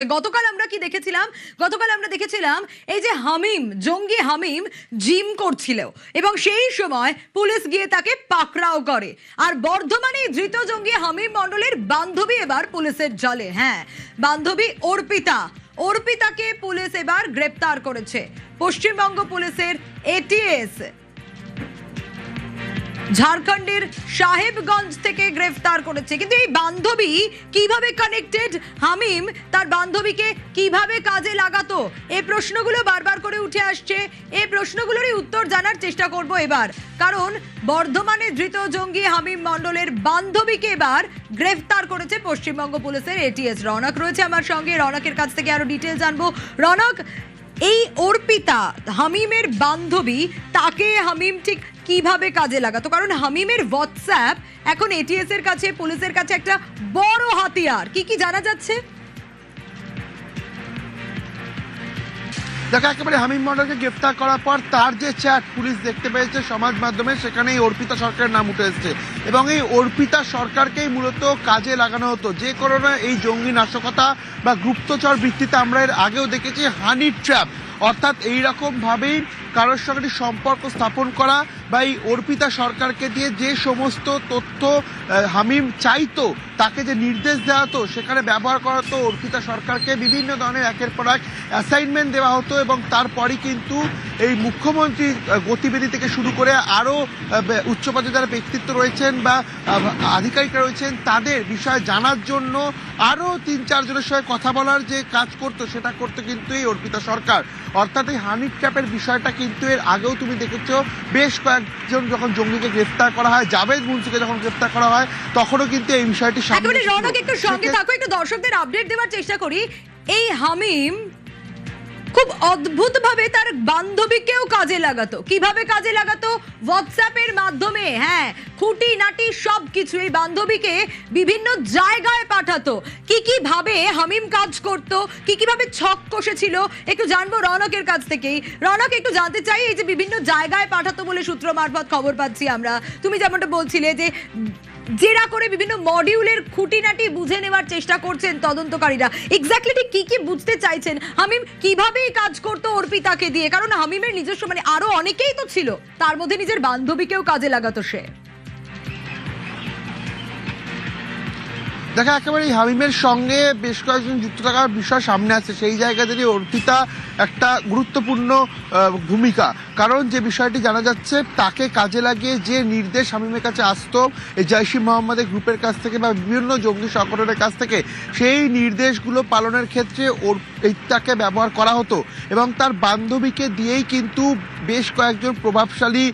গতকাল আমরা দেখেছিলাম এই যে হামিম, জঙ্গি হামিম জিম করছিল এবং সেই সময় পুলিশ গিয়ে তাকে পাকড়াও করে। আর বর্ধমানে ধৃত জঙ্গি হামিম মণ্ডলের বান্ধবী এবার পুলিশের জালে। হ্যাঁ, বান্ধবী অর্পিতাকে পুলিশ এবার গ্রেপ্তার করেছে। পশ্চিমবঙ্গ পুলিশের এটিএস ঝাড়খণ্ডের সাহেবগঞ্জ থেকে গ্রেফতার করেছে। কিন্তু এই বান্ধবী কিভাবে কানেক্টেড, হামিম তার বান্ধবীকে কিভাবে কাজে লাগাতো, এই প্রশ্নগুলো বারবার করে উঠে আসছে। এই প্রশ্নগুলোরই উত্তর জানার চেষ্টা করব এবার, কারণ বর্ধমানে ধৃত জঙ্গি হামিম মণ্ডলের বান্ধবীকে এবার গ্রেফতার করেছে পশ্চিমবঙ্গ পুলিশের এটিএস। রনক রয়েছে আমার সঙ্গে, রনকের কাছ থেকে আরো ডিটেল জানবো। রনক, এই অর্পিতা হামিমের বান্ধবী, তাকে হামিম ঠিক কিভাবে কাজে লাগাতো? কারণ হামিমের হোয়াটসঅ্যাপ এখন এটিএস এর কাছে, পুলিশের কাছে একটা বড় হাতিয়ার। কি জানা যাচ্ছে? দেখো, একেবারে হামিম মণ্ডলকে গ্রেফতার করার পর তার যে চ্যাট পুলিশ দেখতে পেয়েছে সমাজ মাধ্যমে, সেখানে এই অর্পিতা সরকারের নাম উঠে এসেছে এবং এই অর্পিতা সরকারকেই মূলত কাজে লাগানো হতো যে কারণে এই জঙ্গি নাশকতা বা গুপ্তচর ভিত্তিতে আমরা এর আগেও দেখেছি হানি ট্র্যাপ, অর্থাৎ এইরকম ভাবেই কারোর সঙ্গে সম্পর্ক স্থাপন করা বা এই অর্পিতা সরকারকে দিয়ে যে সমস্ত তথ্য হামিম চাইতো, তাকে যে নির্দেশ দেওয়া হতো সেখানে ব্যবহার করা হতো। অর্পিতা সরকারকে বিভিন্ন ধরনের একের পর এক অ্যাসাইনমেন্ট দেওয়া হতো এবং তারপরই কিন্তু এই মুখ্যমন্ত্রী গতিবিধি থেকে শুরু করে আরও উচ্চপদে যারা ব্যক্তিত্ব রয়েছেন বা আধিকারিকরা রয়েছেন তাদের বিষয়ে জানার জন্য আরও ৩-৪ জনের সঙ্গে কথা বলার যে কাজ করতো, সেটা করতো কিন্তু এই অর্পিতা সরকার। অর্থাৎ এই হানি ট্র্যাপের বিষয়টা কিন্তু এর আগেও তুমি দেখেছো, বেশ কয়েকজন যখন জঙ্গিকে গ্রেফতার করা হয়, জাভেদ মুন্সিকে যখন গ্রেফতার করা হয়, তখনও কিন্তু এই বিষয়টি সামনে। রনক, একটু সঙ্গে থাকো, একটু দর্শকদের আপডেট দেওয়ার চেষ্টা করি। এই হামিম খুব অদ্ভুত ভাবে তার বান্ধবীকেও কাজে লাগাতো। কিভাবে কাজে লাগাতো? হোয়াটসঅ্যাপের মাধ্যমে। হ্যাঁ, খুঁটি নাটি সবকিছু এই বান্ধবীকে বিভিন্ন জায়গায় পাঠাতো। কি ভাবে হামিম কাজ করত, কিভাবে ছক কষেছিল, একটু জানবো রনকের কাছ থেকেই। রনক, একটু জানতে চাই, এই যে বিভিন্ন জায়গায় পাঠাতো বলে সূত্র মারফত খবর পাচ্ছি আমরা, তুমি যেমনটা বলছিলে যে জেরা করে বিভিন্ন মডিউলের খুঁটিনাটি বুঝে নেওয়ার চেষ্টা করছেন তদন্তকারীরা। এক্স্যাক্টলি ঠিক কি বুঝতে চাইছেন? হামিম কিভাবে কাজ করতো অর্পিতাকে দিয়ে? কারণ হামিমের নিজস্ব আরো অনেকেই তো ছিল, তার মধ্যে নিজের বান্ধবীকেও কাজে লাগাতো সে। দেখা, একেবারে হামিমের সঙ্গে বেশ কয়েকজন যুক্ত থাকার বিষয় সামনে আসছে। সেই জায়গা থেকে অর্পিতা একটা গুরুত্বপূর্ণ ভূমিকা, কারণ যে বিষয়টি জানা যাচ্ছে তাকে কাজে লাগিয়ে যে নির্দেশ হামিমের কাছে আসতো এই জৈশ-ই মোহাম্মদের গ্রুপের কাছ থেকে বা বিভিন্ন জঙ্গি সংগঠনের কাছ থেকে, সেই নির্দেশগুলো পালনের ক্ষেত্রে অর্পিতাকে ব্যবহার করা হতো এবং তার বান্ধবীকে দিয়েই কিন্তু বেশ কয়েকজন প্রভাবশালী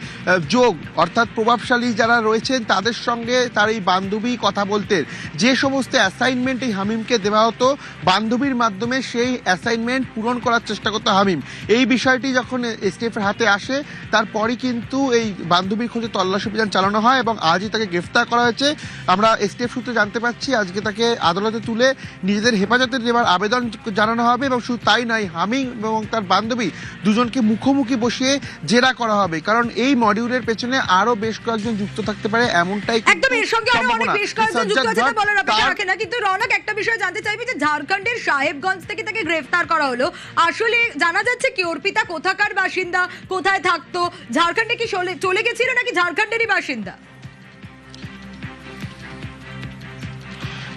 অর্থাৎ প্রভাবশালী যারা রয়েছেন তাদের সঙ্গে তার এই বান্ধবী কথা বলতেন। যে সমস্ত অ্যাসাইনমেন্ট এই হামিমকে দেওয়া হতো, বান্ধবীর মাধ্যমে সেই অ্যাসাইনমেন্ট পূরণ করার চেষ্টা করতো হামিম। এই বিষয়টি যখন এসটিএফের হাতে আসে, তারপরই কিন্তু এই বান্ধবীর খোঁজে তল্লাশি অভিযান চালানো হয় এবং আজই তাকে গ্রেফতার করা হয়েছে। আমরা এসটিএফ সূত্রে জানতে পারছি আজকে তাকে আদালতে তুলে নিজেদের হেফাজতে নেওয়ার আবেদন জানানো হবে এবং শুধু তাই নয়, হামিম এবং তার বান্ধবী দুজনকে মুখোমুখি বসিয়ে জেরা করা হবে, কারণ এই মডিউলের পেছনে আরো বেশ কয়েকজন যুক্ত থাকতে পারে এমনটাই। একদম, এর সঙ্গে আরো অনেক বেশ কয়েকজন যুক্ত আছে তা বলার অপেক্ষা রাখে না। কিন্তু রনক, একটা বিষয় জানতে চাইবি যে ঝাড়খণ্ডের সাহেবগঞ্জ থেকে তাকে গ্রেফতার করা হলো, আসলে জানা যাচ্ছে কি অর্পিতা কোথাকার বাসিন্দা, কোথায় থাকতো, ঝাড়খণ্ডে কি চলে গেছিল নাকি ঝাড়খণ্ডেরই বাসিন্দা?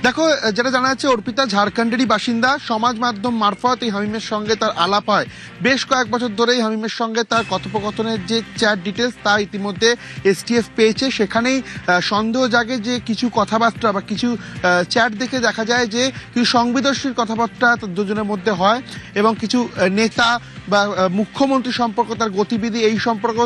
দেখো, যেটা জানা যাচ্ছে অর্পিতা ঝাড়খণ্ডেরই বাসিন্দা। সমাজ মাধ্যম মারফত এই হামিমের সঙ্গে তার আলাপ হয়। বেশ কয়েক বছর ধরেই হামিমের সঙ্গে তার কথোপকথনের যে চ্যাট ডিটেলস তা ইতিমধ্যে এসটিএফ পেয়েছে। সেখানেই সন্দেহ জাগে যে কিছু কথাবার্তা বা কিছু চ্যাট দেখে দেখা যায় যে কিছু সংবেদনশীল কথাবার্তা দুজনের মধ্যে হয় এবং কিছু নেতা বা মুখ্যমন্ত্রী সম্পর্ক, তার গতিবিধি, এই সম্পর্ক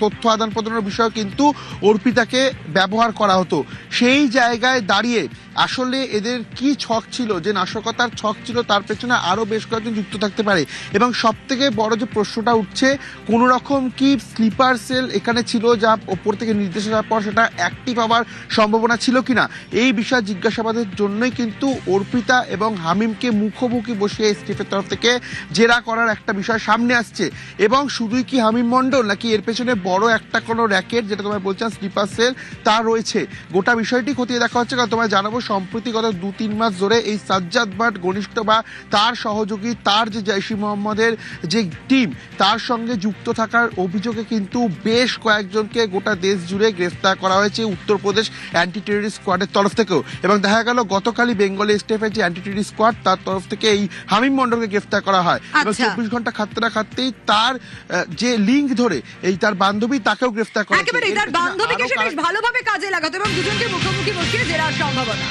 তথ্য আদান প্রদানের বিষয়ে কিন্তু অর্পিতাকে ব্যবহার করা হতো। সেই জায়গায় দাঁড়িয়ে আসলে এদের কি ছক ছিল, যে নাশকতার ছক ছিল, তার পেছনে আরো বেশ কয়েকজন যুক্ত থাকতে পারে এবং সব থেকে বড় যে প্রশ্নটা উঠছে, কোন রকম কি স্লিপার সেল এখানে ছিল যা ওপর থেকে নির্দেশ দেওয়ার পর সেটা অ্যাক্টিভ হওয়ার সম্ভাবনা ছিল কিনা, এই বিষয়ে জিজ্ঞাসাবাদের জন্যই কিন্তু অর্পিতা এবং হামিমকে মুখোমুখি বসিয়ে এসটিএফের তরফ থেকে জেরা করার একটা বিষয় বিষয় সামনে আসছে। এবং শুধুই কি হামিম মণ্ডল, নাকি এর পেছনে বড় একটা কোনো র্যাকেট, যেটা তোমায় বলছেন স্লিপার সেল, তা রয়েছে। গোটা বিষয়টি খতিয়ে দেখা হচ্ছে। কারণ তোমায় জানাবো, সম্প্রতি গত 2-3 মাস ধরে এই সাজ্জাদ বাট ঘনিষ্ঠ বা তার সহযোগী, তার যে জৈশ-ই মোহাম্মদের যে টিম, তার সঙ্গে যুক্ত থাকার অভিযোগে কিন্তু বেশ কয়েকজনকে গোটা দেশ জুড়ে গ্রেফতার করা হয়েছে উত্তরপ্রদেশ অ্যান্টি টেররিস্ট স্কোয়াডের তরফ থেকেও। এবং দেখা গেল গতকালই বেঙ্গলি স্টেফের যে অ্যান্টি টেররিস্ট স্কোয়াড, তার তরফ থেকে এই হামিম মণ্ডলকে গ্রেফতার করা হয়। এবং 24 ঘন্টা খাটতে না খাটতেই তার যে লিঙ্ক ধরে এই তার বান্ধবী, তাকেও গ্রেফতার করা হয়েছে। একেবারে তার বান্ধবীকে সে বেশ ভালোভাবে কাজে লাগাতো এবং দুজনকে মুখোমুখি বসিয়ে জেরার সম্ভাবনা।